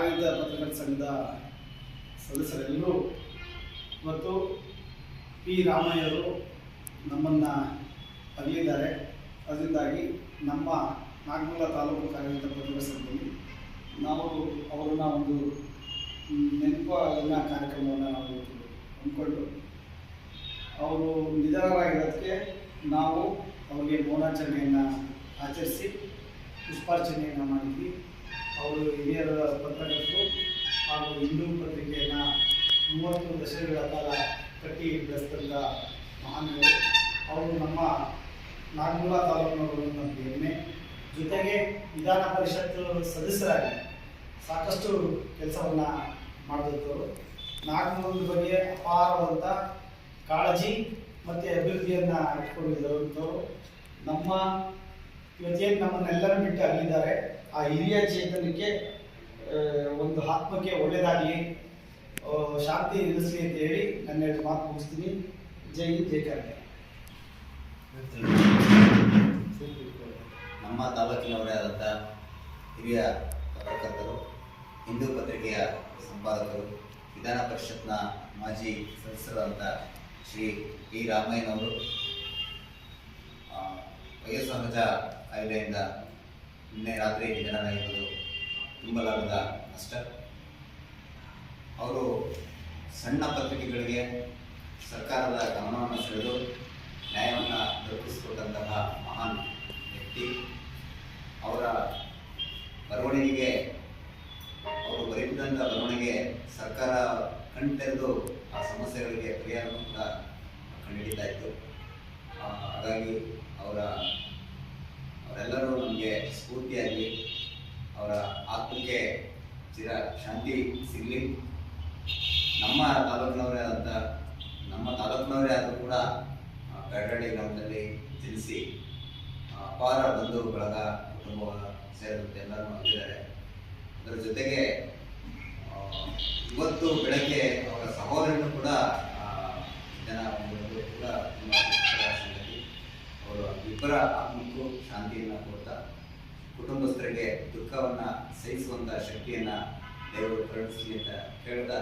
ಕಾಗಿದ ಪತ್ರಕರ್ತರ ಸಂಘದ ಸದಸ್ಯರೆಲ್ಲರೂ ಇವತ್ತು ಪಿ ರಾಮಯ್ಯರು ನಮ್ಮನ್ನು ಅಗಲಿದ್ದಾರೆ. ಅದರಿಂದಾಗಿ ನಮ್ಮ ನಾಗಮಂಗಲ ತಾಲೂಕು ಕಾಗಿದ ಪತ್ರಕರ್ತರ ಸಂಘದಲ್ಲಿ ನಾವು ಅವರನ್ನ ಒಂದು ನೆನಪಿನ ಕಾರ್ಯಕ್ರಮವನ್ನು ನಾವು ಹಮ್ಮಿಕೊಂಡು ಅವರು ನಿಧನರಾಗಿರೋದಕ್ಕೆ ನಾವು ಅವರಿಗೆ ಮೌನಾಚರಣೆಯನ್ನು ಆಚರಿಸಿ ಪುಷ್ಪಾರ್ಚನೆಯನ್ನು ಮಾಡಿದ್ವಿ. ಅವರು ಹಿರಿಯರ ಪತ್ರಕರ್ತರು ಹಾಗೂ ಹಿಂದೂ ಪತ್ರಿಕೆಯನ್ನು 30 ದಶಕಗಳ ಕಾಲ ಕಟ್ಟಿ ಬೆಳೆಸಿದಂಥ ಮಹಾನವರು. ಅವರು ನಮ್ಮ ನಾಗಮಂಗಲ ತಾಲೂಕಿನವರು ಹೆಮ್ಮೆ. ಜೊತೆಗೆ ವಿಧಾನ ಪರಿಷತ್ ಸದಸ್ಯರಾಗಿ ಸಾಕಷ್ಟು ಕೆಲಸವನ್ನು ಮಾಡಿದಂಥವರು. ನಾಗಮಂಗಲದ ಬಗ್ಗೆ ಅಪಾರವಾದಂಥ ಕಾಳಜಿ ಮತ್ತು ಅಭಿವೃದ್ಧಿಯನ್ನು ಇಟ್ಕೊಂಡಿರುವಂಥವ್ರು. ನಮ್ಮ ಇವತ್ತೇನು ನಮ್ಮನ್ನೆಲ್ಲರೂ ಬಿಟ್ಟು ಅಲ್ಲಿದ್ದಾರೆ, ಆ ಹಿರಿಯ ಚೇತನಕ್ಕೆ ಒಂದು ಆತ್ಮಕ್ಕೆ ಒಳ್ಳೆಯದಾಗಲಿ, ಶಾಂತಿ ನಿಲ್ಲಿಸಲಿ ಅಂತ ಹೇಳಿ ನನ್ನ 2 ಮಾತು ಮುಗಿಸ್ತೀನಿ. ಜೈ ಹಿಂದ್, ಜೈ ಕರ್ನಾಟಕ. ನಮ್ಮ ತಾಲೂಕಿನವರೇ ಆದಂಥ ಹಿರಿಯ ಪತ್ರಕರ್ತರು, ಹಿಂದೂ ಪತ್ರಿಕೆಯ ಸಂಪಾದಕರು, ವಿಧಾನ ಪರಿಷತ್ನ ಮಾಜಿ ಸದಸ್ಯರಾದಂಥ ಶ್ರೀ ಪಿ ರಾಮಯ್ಯನವರು ವಯೋಸಹಜ ಕಾಯಿಲೆಯಿಂದ ನಿನ್ನೆ ರಾತ್ರಿ ನಿಧನರಾಗಿರುವುದು ತುಂಬಲಾರದ ನಷ್ಟ. ಅವರು ಸಣ್ಣ ಪತ್ರಿಕೆಗಳಿಗೆ ಸರ್ಕಾರದ ಗಮನವನ್ನು ಸೆಳೆದು ನ್ಯಾಯವನ್ನು ದೊರಕಿಸಿಕೊಟ್ಟಂತಹ ಮಹಾನ್ ವ್ಯಕ್ತಿ. ಅವರ ಬರವಣಿಗೆಗೆ, ಅವರು ಬರೆದಿದ್ದಂಥ ಬರವಣಿಗೆ ಸರ್ಕಾರ ಕಣ್ತೆರೆದು ಆ ಸಮಸ್ಯೆಗಳಿಗೆ ಪರಿಹಾರವನ್ನು ಕೂಡ ಕಂಡುಹಿಡಿತಾ ಇತ್ತು. ಹಾಗಾಗಿ ಅವರೆಲ್ಲರೂ ನಮಗೆ ಸ್ಫೂರ್ತಿಯಾಗಿ ಅವರ ಆತ್ಮಕ್ಕೆ ಚಿರ ಶಾಂತಿ ಸಿಗಲಿ. ನಮ್ಮ ತಾಲೂಕಿನವರೇ ಆದರೂ ಕೂಡ ಕಡರಳ್ಳಿ ಗ್ರಾಮದಲ್ಲಿ ಜನಿಸಿ ಅಪಾರ ಬಂಧು ಬಳಗ ಕುಟುಂಬ ಸೇರಿದಂತೆ ಎಲ್ಲರೂ ಆಗಿದ್ದಾರೆ. ಅದರ ಜೊತೆಗೆ ಇವತ್ತು ಬೆಳಗ್ಗೆ ಅವರ ಸಹೋದರನು ಕೂಡ ಜನ ಒಂದು ಕೂಡ ತುಂಬ ಸಂಗತಿ. ಅವರು ಇಬ್ಬರ ಆತ್ಮಕ್ಕೂ ಶಾಂತಿಯನ್ನು ಕೊಡ್ತಾ ಕುಟುಂಬಸ್ಥರಿಗೆ ದುಃಖವನ್ನು ಸಹಿಸುವಂಥ ಶಕ್ತಿಯನ್ನು ದೇವರು ಕರುಣಿಸಲಿ ಅಂತ ಹೇಳ್ತಾ